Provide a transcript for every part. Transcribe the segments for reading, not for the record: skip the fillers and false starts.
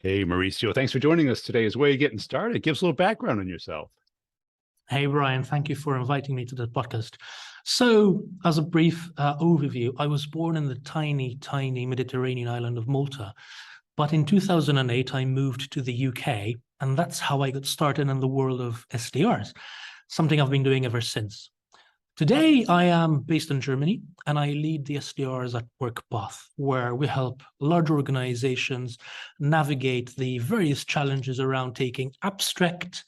Hey, Mauricio, thanks for joining us today. As we're getting started, give us a little background on yourself. Hey, Brian, thank you for inviting me to the podcast. So, as a brief overview, I was born in the tiny Mediterranean island of Malta. But in 2008, I moved to the UK, and that's how I got started in the world of SDRs, something I've been doing ever since. Today, I am based in Germany, and I lead the SDRs at WorkPath, where we help large organizations navigate the various challenges around taking abstract,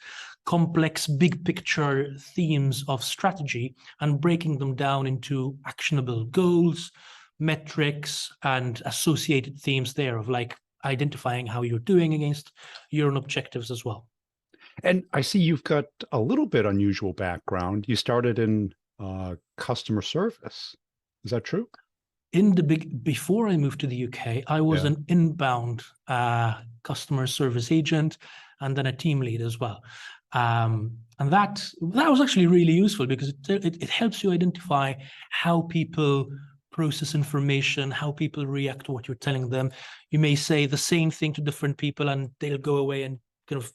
complex, big picture themes of strategy and breaking them down into actionable goals, metrics, and associated themes thereof, like identifying how you're doing against your own objectives as well. And I see you've got a little bit unusual background. You started in customer service. Is that true? Before I moved to the UK, I was an inbound customer service agent and then a team lead as well. And that was actually really useful because it helps you identify how people process information, how people react to what you're telling them. You may say the same thing to different people and they'll go away and kind of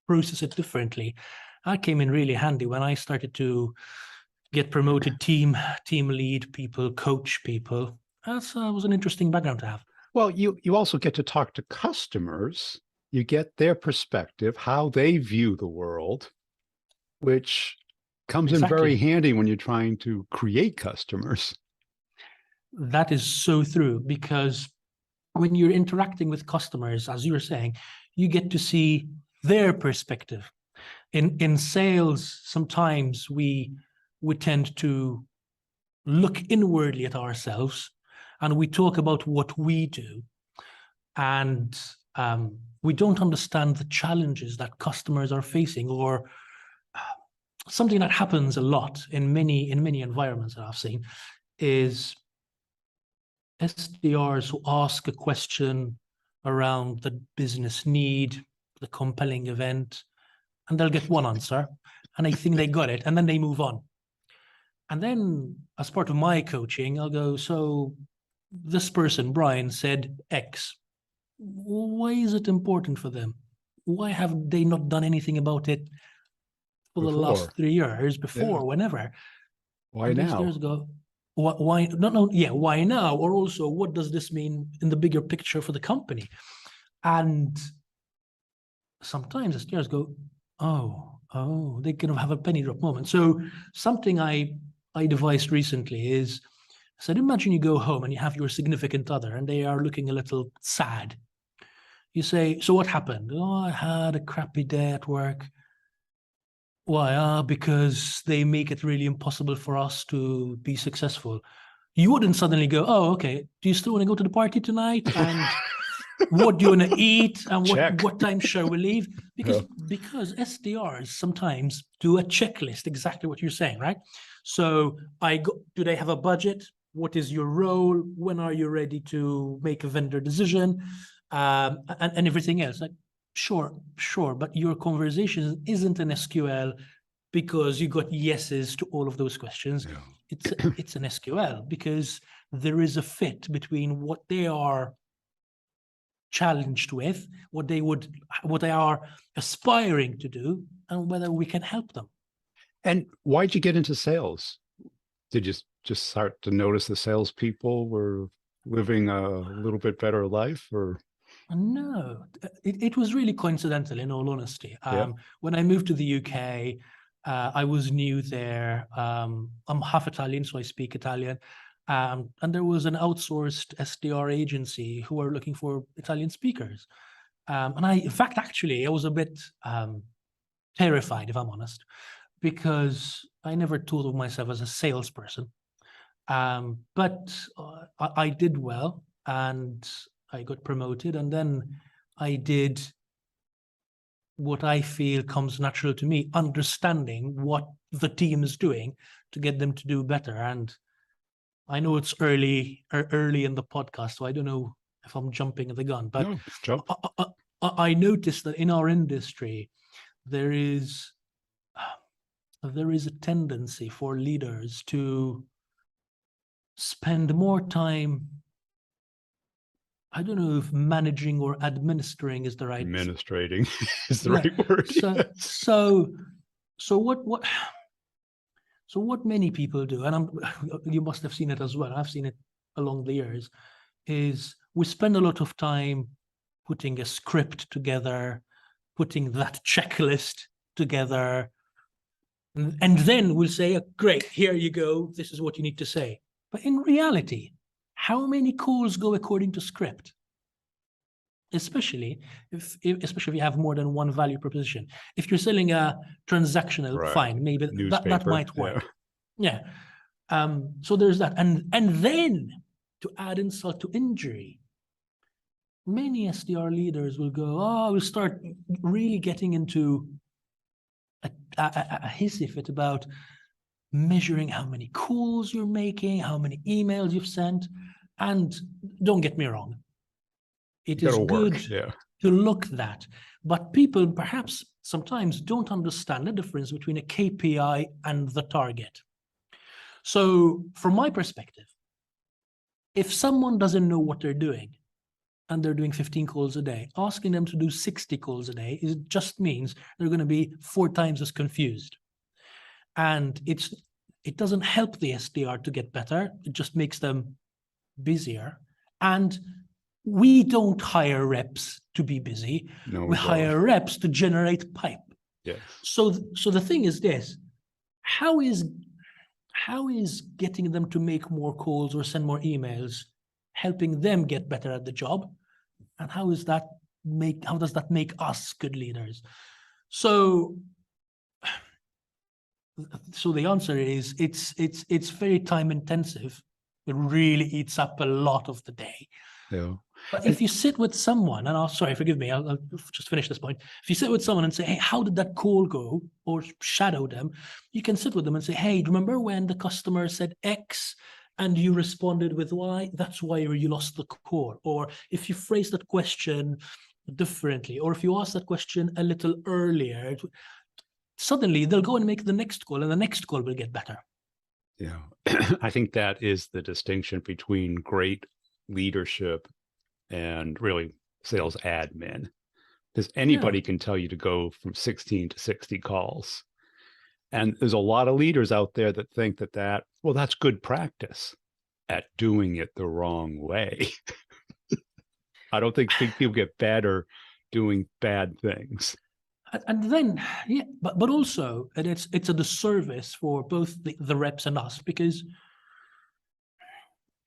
process it differently. That came in really handy when I started to get promoted team lead people, coach people. That was an interesting background to have. Well, you also get to talk to customers. You get their perspective, how they view the world, which comes in very handy when you're trying to create customers. That is so true, because when you're interacting with customers, as you were saying, you get to see their perspective. In sales, sometimes we tend to look inwardly at ourselves and we talk about what we do, and we don't understand the challenges that customers are facing, or something that happens a lot in many environments that I've seen is SDRs who ask a question around the business need, the compelling event, and they'll get one answer and they think they got it, and then they move on. And then as part of my coaching, I'll go, so this person, Brian, said X. Why is it important for them? Why have they not done anything about it for the last 3 years, before, whenever? Why now? SDRs go, why? No, yeah, why now? Or also, what does this mean in the bigger picture for the company? And sometimes SDRs go, oh, they kind of have a penny drop moment. So something I devised recently is, I said, imagine you go home and you have your significant other and they are looking a little sad. You say, so what happened? Oh, I had a crappy day at work. Why? Because they make it really impossible for us to be successful. You wouldn't suddenly go, oh, okay, do you still want to go to the party tonight? And what do you want to eat? And what time shall we leave? Because SDRs sometimes do a checklist, exactly what you're saying, right? So do they have a budget? What is your role? When are you ready to make a vendor decision? And everything else. Like, sure, but your conversation isn't an SQL because you got yeses to all of those questions. Yeah. It's an SQL because there is a fit between what they are challenged with, what they are aspiring to do, and whether we can help them. And why'd you get into sales? Did you just start to notice the salespeople were living a little bit better life, or? No, it was really coincidental, in all honesty. When I moved to the UK, I was new there. I'm half Italian, so I speak Italian. And there was an outsourced SDR agency who were looking for Italian speakers. And in fact, actually, I was a bit terrified, if I'm honest, because I never thought of myself as a salesperson. But I did well, and I got promoted, and then I did what I feel comes natural to me, understanding what the team is doing to get them to do better. And I know it's early in the podcast, so I don't know if I'm jumping the gun, but no, jump. I noticed that in our industry, there is a tendency for leaders to spend more time I don't know if managing or administering is the right. Administrating is the right word. So, Yes. so what many people do, and you must have seen it as well. I've seen it along the years, is we spend a lot of time putting a script together, putting that checklist together, and then we'll say, great, here you go. This is what you need to say. But in reality, how many calls go according to script? Especially if you have more than one value proposition. If you're selling a transactional, Right. fine, maybe that might work. Yeah. So there's that. And then to add insult to injury, many SDR leaders will go, we'll start really getting into a hissy fit about measuring how many calls you're making, how many emails you've sent. And don't get me wrong, it is good to look at that. But people perhaps sometimes don't understand the difference between a KPI and the target. So from my perspective, if someone doesn't know what they're doing and they're doing 15 calls a day, asking them to do 60 calls a day, it just means they're going to be 4 times as confused. And it doesn't help the SDR to get better. It just makes them busier. And we don't hire reps to be busy. No, we hire reps to generate pipe. Yes. So the thing is this: how is getting them to make more calls or send more emails helping them get better at the job? And how does that make us good leaders? So the answer is it's very time intensive. It really eats up a lot of the day. Yeah. But if you sit with someone, and forgive me, I'll just finish this point. If you sit with someone and say, hey, how did that call go? Or shadow them, you can sit with them and say, hey, do you remember when the customer said X and you responded with Y? That's why you lost the call. Or if you phrase that question differently, or if you ask that question a little earlier, suddenly they'll go and make the next call, and the next call will get better. Yeah. I think that is the distinction between great leadership and really sales admin, because anybody can tell you to go from 16 to 60 calls. And there's a lot of leaders out there that think that well, that's good practice at doing it the wrong way. I don't think people get better doing bad things. And then, but also, and it's a disservice for both the reps and us, because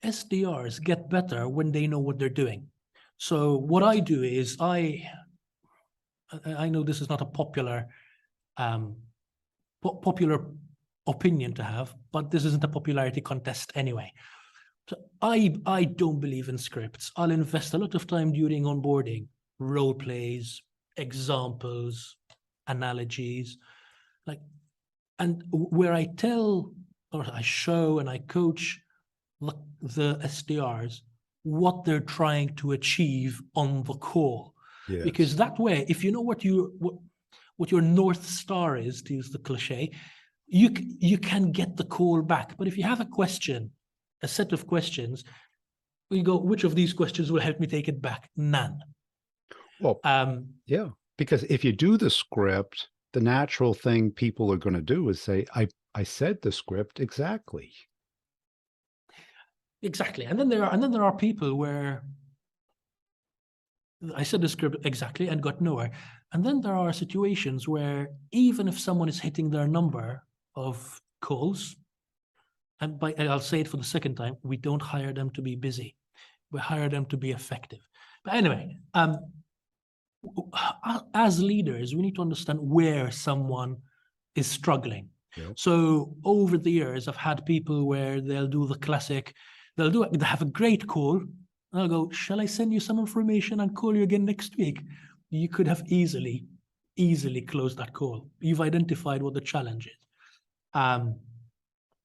SDRs get better when they know what they're doing. So what I do is I know this is not a popular opinion to have, but this isn't a popularity contest anyway. So I don't believe in scripts. I'll invest a lot of time during onboarding, role plays, examples, analogies, and where I tell or I show and I coach the SDRs what they're trying to achieve on the call. Yes. Because that way, if you know what your North Star is, to use the cliche, you can get the call back. But if you have a set of questions, we go, which of these questions will help me take it back? None. Well, yeah, because if you do the script, the natural thing people are going to do is say, I said the script exactly. Exactly. And then there are people where I said the script exactly and got nowhere. And then there are situations where even if someone is hitting their number of calls, and I'll say it for the second time, we don't hire them to be busy. We hire them to be effective. But anyway, as leaders, we need to understand where someone is struggling. Yep. So over the years, I've had people where they'll do the classic, they'll have a great call, and I'll go, shall I send you some information and call you again next week? You could have easily closed that call. You've identified what the challenge is.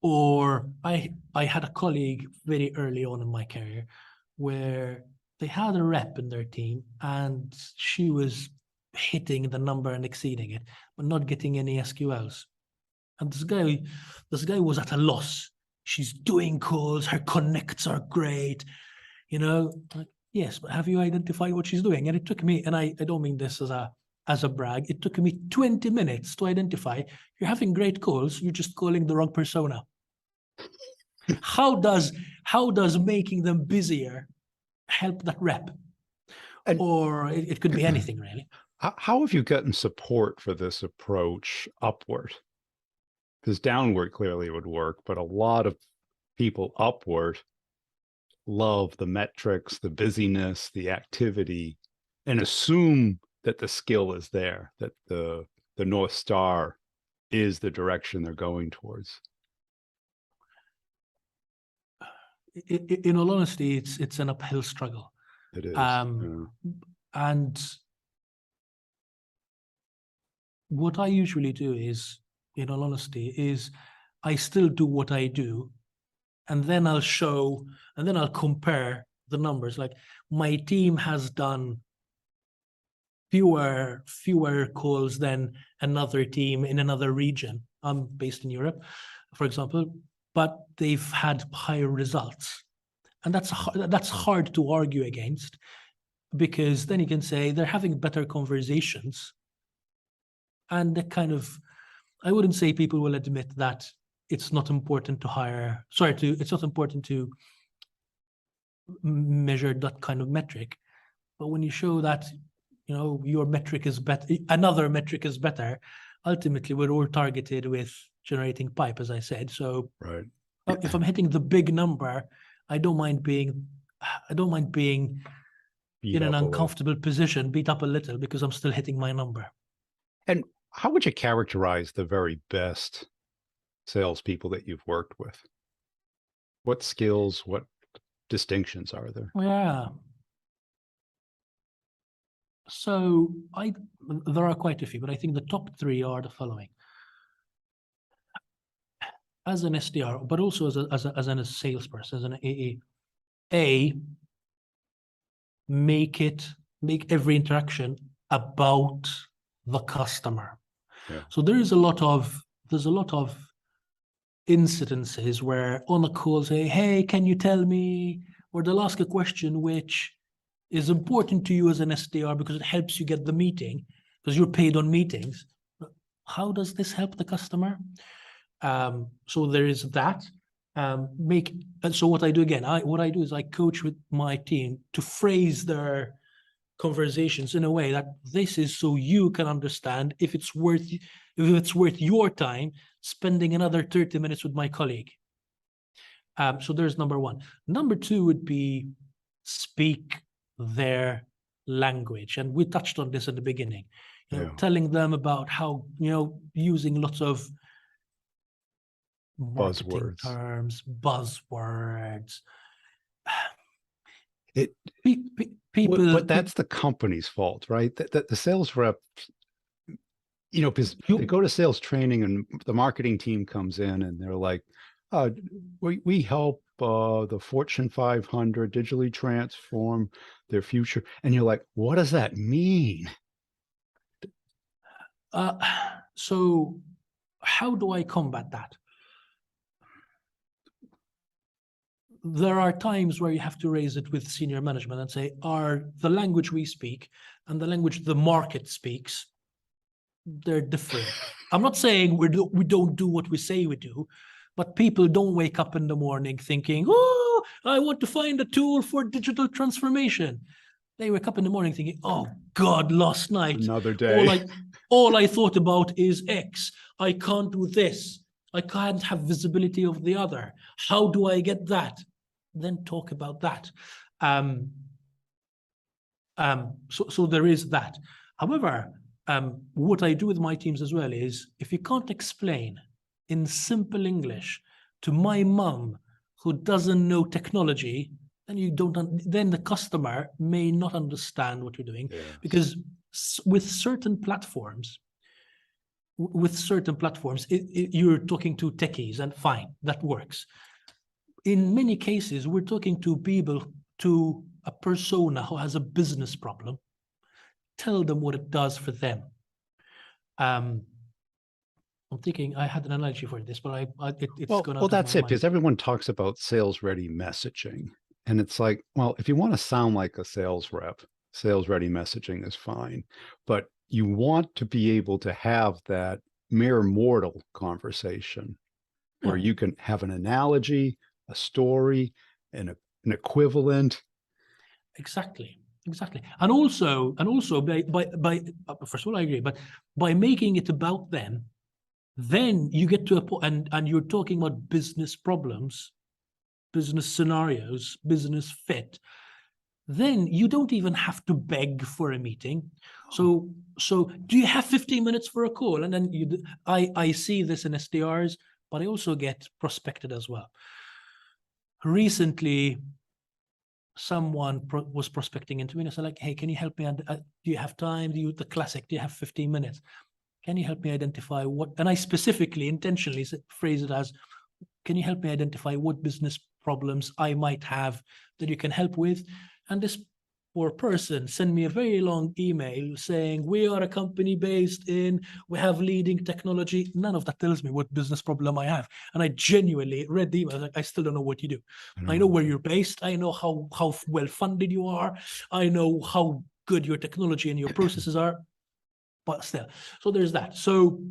Or I had a colleague very early on in my career where they had a rep in their team and she was hitting the number and exceeding it, but not getting any SQLs. And this guy was at a loss. She's doing calls, her connects are great, yes, but have you identified what she's doing? And it took me, and I don't mean this as a brag, it took me 20 minutes to identify you're having great calls, you're just calling the wrong persona. How does making them busier help that rep? And or it could be anything really. How have you gotten support for this approach upward? Because downward clearly would work, but a lot of people upward love the metrics, the busyness, the activity, and assume that the skill is there, that the North Star is the direction they're going towards. In all honesty, it's an uphill struggle. It is. And what I usually do is, in all honesty, is I still do what I do, and then I'll show, and then I'll compare the numbers. Like, my team has done fewer calls than another team in another region. I'm based in Europe, for example, but they've had higher results. And that's hard to argue against, because then you can say they're having better conversations. And the kind of, I wouldn't say people will admit that it's not important to hire, it's not important to measure that kind of metric. But when you show that, your metric is better, another metric is better, ultimately we're all targeted with generating pipe, as I said. So right. If I'm hitting the big number, I don't mind being in an uncomfortable position, beat up a little, because I'm still hitting my number. And how would you characterize the very best salespeople that you've worked with? What skills, what distinctions are there? Yeah. So there are quite a few, but I think the top three are the following. As an SDR, but also as a salesperson, as an AA, make every interaction about the customer. Yeah. So there's a lot of incidences where on a call say, hey, can you tell me, or they'll ask a question which is important to you as an SDR because it helps you get the meeting, because you're paid on meetings. But how does this help the customer? So there is that. So what I do again, what I do is I coach with my team to phrase their conversations in a way that this is so you can understand if it's worth your time spending another 30 minutes with my colleague. So there's number one. Number two would be speak their language, and we touched on this at the beginning. Telling them about how using lots of marketing terms, buzzwords. People, but that's the company's fault, right? That the sales rep, because they go to sales training and the marketing team comes in and they're like, we help the Fortune 500 digitally transform their future. And you're like, what does that mean? So how do I combat that? There are times where you have to raise it with senior management and say, are the language we speak and the language the market speaks, they're different. I'm not saying we don't do what we say we do, but people don't wake up in the morning thinking, oh, I want to find a tool for digital transformation. They wake up in the morning thinking, oh God, last night, another day. All I thought about is X. I can't do this. I can't have visibility of the other. How do I get that? Then talk about that. So there is that. However, what I do with my teams as well is, if you can't explain in simple English to my mum who doesn't know technology, then the customer may not understand what you're doing. Yes. Because with certain platforms, you're talking to techies, and fine, that works. In many cases, we're talking to people, to a persona who has a business problem. Tell them what it does for them. I'm thinking I had an analogy for this, but it's gonna. Well, that's it, because everyone talks about sales-ready messaging, And it's like, well, if you want to sound like a sales rep, sales ready messaging is fine, but you want to be able to have that mere mortal conversation where Yeah, you can have an analogy, a story, and an equivalent. exactly. Exactly. And also by first of all, I agree, but by making it about them, then you get to a point, and you're talking about business problems, business scenarios, business fit, then you don't even have to beg for a meeting. So do you have 15 minutes for a call? And then I see this in SDRs, but I also get prospected as well. Recently, someone was prospecting into me, and I said, like, hey, can you help me? Do you have time? The classic, do you have 15 minutes? Can you help me identify what, and I specifically, intentionally phrase it as, can you help me identify what business problems I might have that you can help with? And this poor person sent me a very long email saying, we are a company based in, we have leading technology. None of that tells me what business problem I have. And I genuinely read the email, like, I still don't know what you do. I know where you're based. I know how well funded you are. I know how good your technology and your processes are, but still. So there's that. So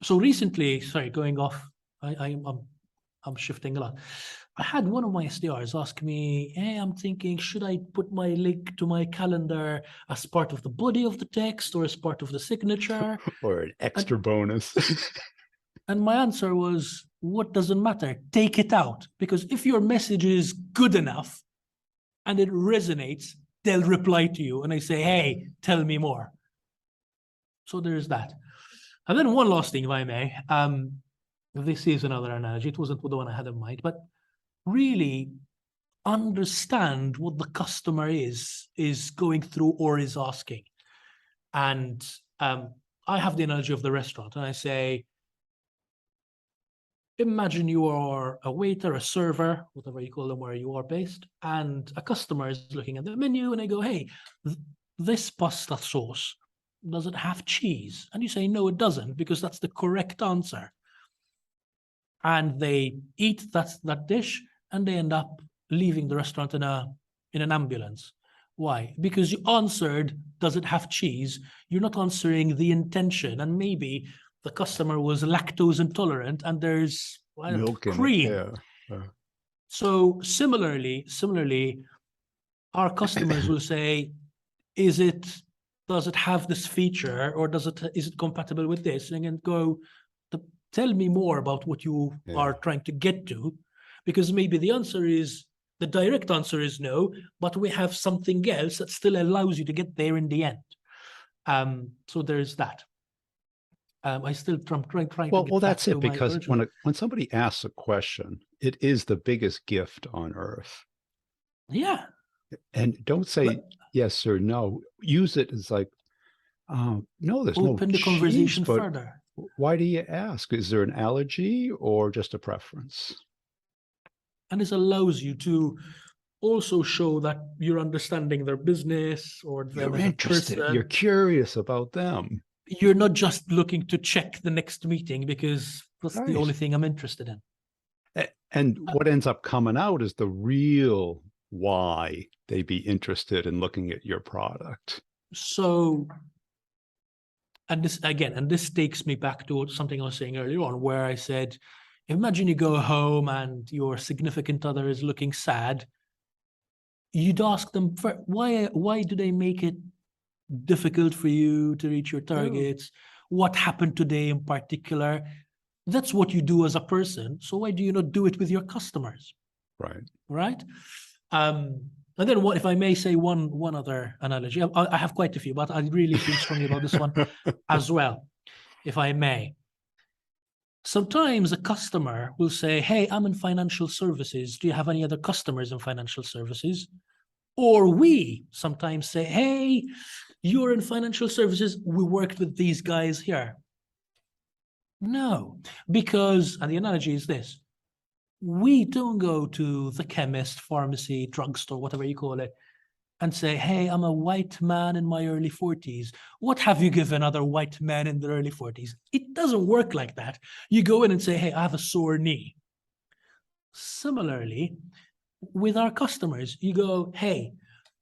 recently, sorry, going off, I'm shifting a lot. I had one of my SDRs ask me, hey, I'm thinking, should I put my link to my calendar as part of the body of the text or as part of the signature? Or an extra bonus. And my answer was, what doesn't matter? Take it out. Because if your message is good enough and it resonates, they'll reply to you and they say, hey, tell me more. So there's that. And then one last thing, if I may. This is another analogy. It wasn't the one I had in mind, but really understand what the customer is going through or is asking. And I have the analogy of the restaurant, and I say, imagine you are a waiter, a server, whatever you call them, where you are based, and a customer is looking at the menu and they go, hey, this pasta sauce, does it have cheese? And you say, no, it doesn't, because that's the correct answer. And they eat that dish and they end up leaving the restaurant in an ambulance. Why? Because you answered, does it have cheese? You're not answering the intention. And maybe the customer was lactose intolerant and there's Milk in it. cream. Yeah. So similarly, our customers will say, does it have this feature, or is it compatible with this? And then go, tell me more about what you are trying to get to, because maybe the direct answer is no, but we have something else that still allows you to get there in the end. So there's that. I'm trying to get that's back it, to because my original. when somebody asks a question, it is the biggest gift on earth. Yeah. And don't say yes or no. Use it as like, no, there's no Open the cheese, conversation but further. why do you ask? Is there an allergy or just a preference? And this allows you to also show that you're understanding their business or them You're as a interested. You're person. curious about them. You're not just looking to check the next meeting because that's the Right. only thing I'm interested in. And what ends up coming out is the real why they be interested in looking at your product. So, and this takes me back to something I was saying earlier on, where I said, imagine you go home and your significant other is looking sad. You'd ask them, why do they make it difficult for you to reach your targets? What happened today in particular? That's what you do as a person. So why do you not do it with your customers? Right. And then what, if I may say one other analogy, I have quite a few, but I really feel strongly about this one as well, if I may. Sometimes a customer will say, hey, I'm in financial services. Do you have any other customers in financial services? Or we sometimes say, hey, you're in financial services. We worked with these guys here. No, because, and the analogy is this, we don't go to the chemist, pharmacy, drugstore, whatever you call it, and say, hey, I'm a white man in my early 40s. What have you given other white men in their early 40s? It doesn't work like that. You go in and say, hey, I have a sore knee. Similarly, with our customers. You go, hey,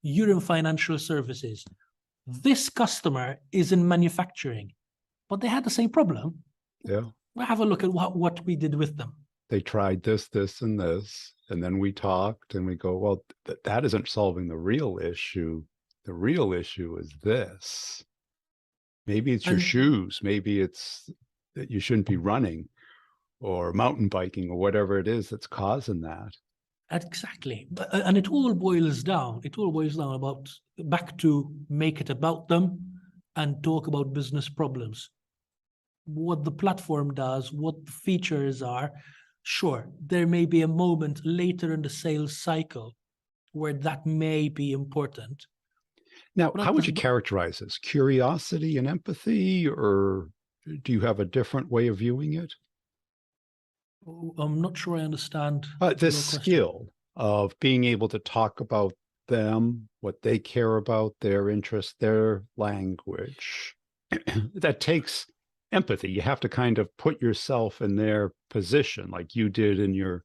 you're in financial services. This customer is in manufacturing, but they had the same problem. Yeah. We'll have a look at what we did with them. They tried this, this, and this. And then we talked and we go, well, that isn't solving the real issue. The real issue is this. Maybe it's your shoes. Maybe it's that you shouldn't be running or mountain biking or whatever it is that's causing that. Exactly. And it all boils down about back to make it about them and talk about business problems. What the platform does, what the features are. Sure, there may be a moment later in the sales cycle where that may be important. Now, how would you characterize this? Curiosity and empathy, or do you have a different way of viewing it? I'm not sure I understand this skill of being able to talk about them, what they care about, their interests, their language. That takes empathy. You have to kind of put yourself in their position, like you did in your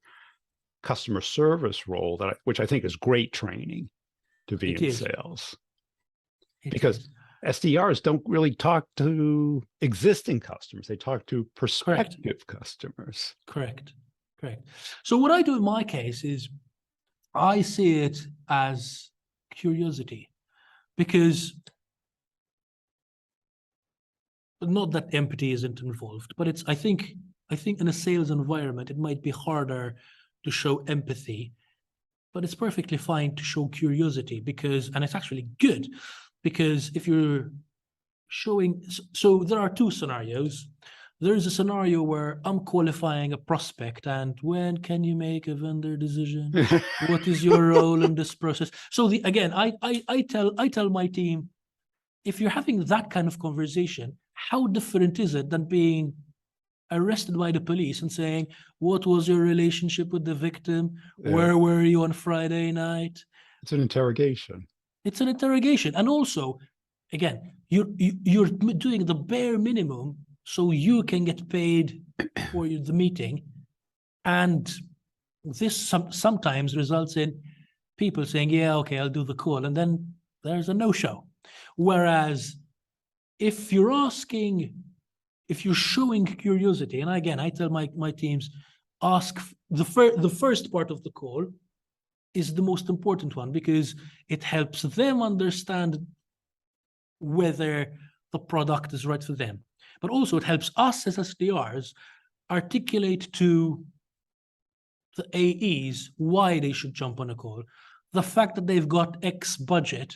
customer service role, which I think is great training to be in sales. Because SDRs don't really talk to existing customers. They talk to prospective customers. Correct. So what I do in my case is I see it as curiosity, because not that empathy isn't involved, but I think in a sales environment, it might be harder to show empathy, but it's perfectly fine to show curiosity, and it's actually good, because if you're showing, so there are two scenarios. There's a scenario where I'm qualifying a prospect, and when can you make a vendor decision? What is your role in this process? So again, I tell my team, if you're having that kind of conversation, how different is it than being arrested by the police and saying, what was your relationship with the victim? Where were you on Friday night? It's an interrogation. It's an interrogation. And also, again, you're doing the bare minimum so you can get paid for the meeting. And this sometimes results in people saying, yeah, okay, I'll do the call. And then there's a no-show. Whereas if you're showing curiosity, and again, I tell my teams, ask the first part of the call is the most important one, because it helps them understand whether the product is right for them. But also it helps us as SDRs articulate to the AEs why they should jump on a call. The fact that they've got X budget.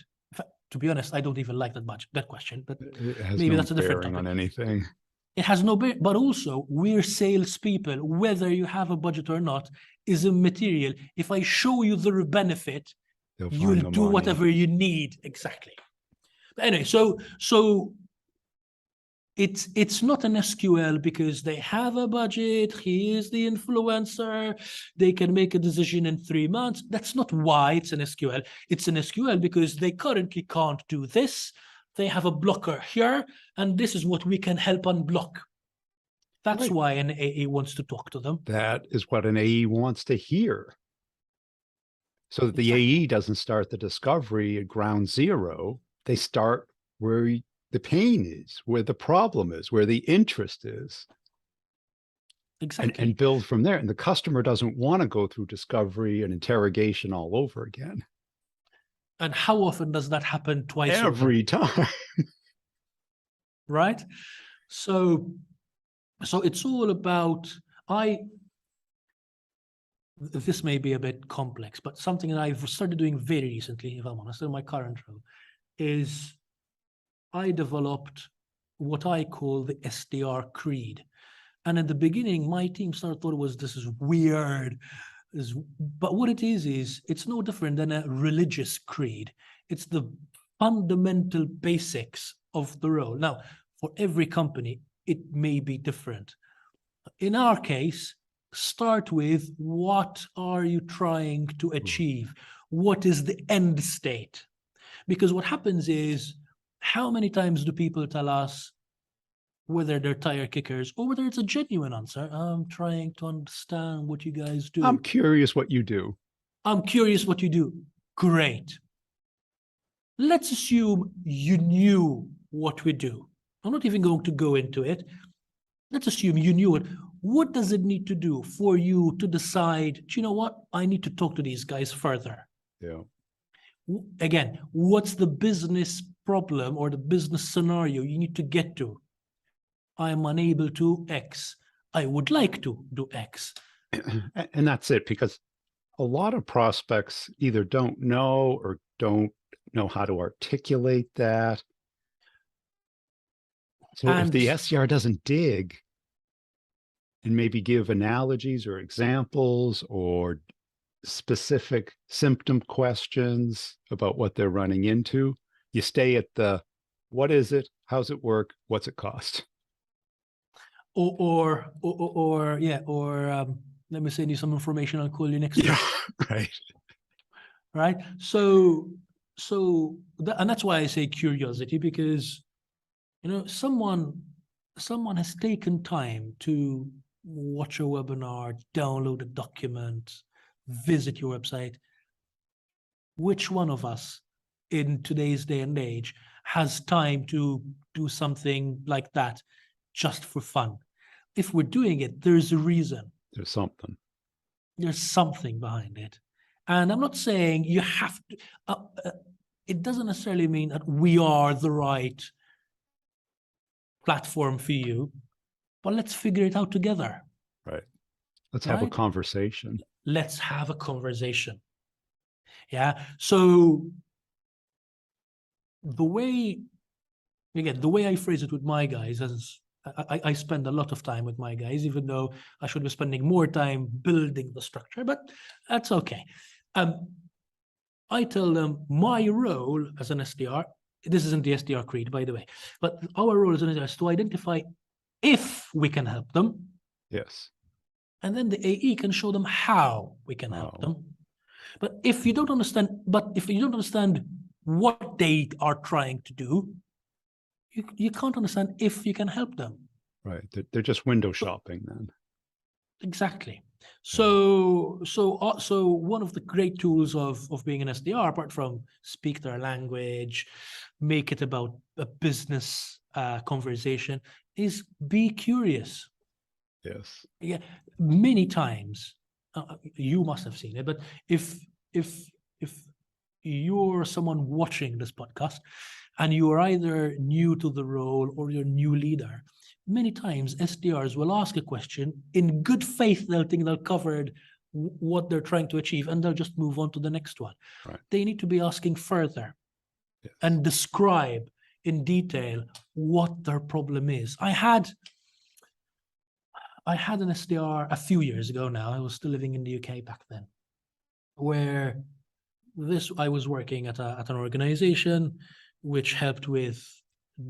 To be honest, I don't even like that question, but maybe that's a different topic. On anything. It has no bearing, but also we're salespeople. Whether you have a budget or not is immaterial. If I show you the benefit, you'll do whatever you need. Exactly. But anyway, so it's not an SQL because they have a budget. He is the influencer. They can make a decision in 3 months. That's not why it's an SQL. It's an SQL because they currently can't do this. They have a blocker here, and this is what we can help unblock. That's why an AE wants to talk to them. That is what an AE wants to hear. So that the AE doesn't start the discovery at ground zero. They start where the pain is, where the problem is, where the interest is. Exactly. And build from there. And the customer doesn't want to go through discovery and interrogation all over again. And how often does that happen? Twice every time. Right? So it's all about, this may be a bit complex, but something that I've started doing very recently, if I'm honest, in my current role, is I developed what I call the SDR creed. And at the beginning, my team thought this is weird. But what it is it's no different than a religious creed. It's the fundamental basics of the role. Now, for every company, it may be different. In our case, start with, what are you trying to achieve? What is the end state? Because what happens is, how many times do people tell us, whether they're tire kickers or whether it's a genuine answer, I'm trying to understand what you guys do. I'm curious what you do. I'm curious what you do. Great. Let's assume you knew what we do. I'm not even going to go into it. Let's assume you knew it. What does it need to do for you to decide, do you know what? I need to talk to these guys further. Yeah. Again, what's the business problem or the business scenario you need to get to? I am unable to X. I would like to do X. And that's it, because a lot of prospects either don't know or don't know how to articulate that. So if the SDR doesn't dig and maybe give analogies or examples or specific symptom questions about what they're running into, you stay at the, what is it? How's it work? What's it cost? Or let me send you some information. I'll call you next week. Right. Right. And that's why I say curiosity, because, you know, someone has taken time to watch a webinar, download a document, visit your website. Which one of us in today's day and age has time to do something like that just for fun? If we're doing it, there's a reason. There's something. There's something behind it. And I'm not saying you have to, it doesn't necessarily mean that we are the right platform for you, but let's figure it out together. Right. Let's have a conversation. Let's have a conversation. Yeah. So the way I phrase it with my guys is, I spend a lot of time with my guys, even though I should be spending more time building the structure, but that's okay. I tell them my role as an SDR, this isn't the SDR creed, by the way, but our role as an SDR is to identify if we can help them. Yes. And then the AE can show them how we can help them. But if you don't understand what they are trying to do, you can't understand if you can help them. Right. They're just window shopping then. Exactly. So one of the great tools of being an SDR, apart from speak their language, make it about a business conversation, is be curious. Yes. Yeah. Many times, you must have seen it, but if you're someone watching this podcast and you are either new to the role or you're a new leader, many times SDRs will ask a question in good faith. They'll think they'll covered what they're trying to achieve and they'll just move on to the next one. Right. They need to be asking further and describe in detail what their problem is. I had an SDR a few years ago now. I was still living in the UK back then, where I was working at an organization which helped with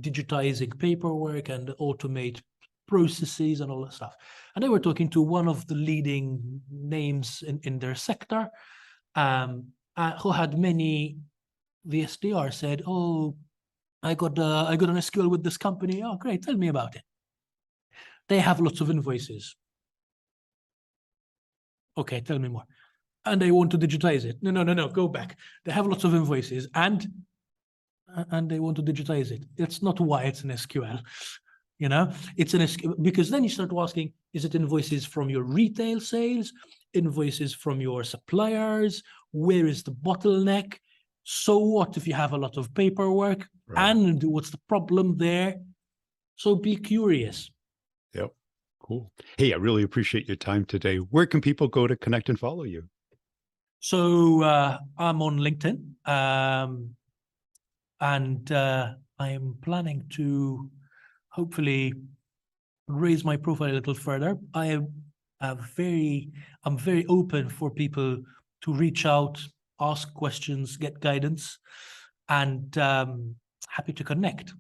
digitizing paperwork and automate processes and all that stuff. And they were talking to one of the leading names in their sector, who had many. The SDR said, "Oh, I got an SQL with this company. Oh, great! Tell me about it." They have lots of invoices. Okay, tell me more. And they want to digitize it. No, go back. They have lots of invoices and they want to digitize it. That's not why it's an SQL. You know, it's an SQL, because then you start asking, is it invoices from your retail sales, invoices from your suppliers? Where is the bottleneck? So what if you have a lot of paperwork? Right. And what's the problem there? So be curious. Yep. Cool. Hey, I really appreciate your time today. Where can people go to connect and follow you? So I'm on LinkedIn, and I am planning to hopefully raise my profile a little further. I'm very open for people to reach out, ask questions, get guidance, and happy to connect.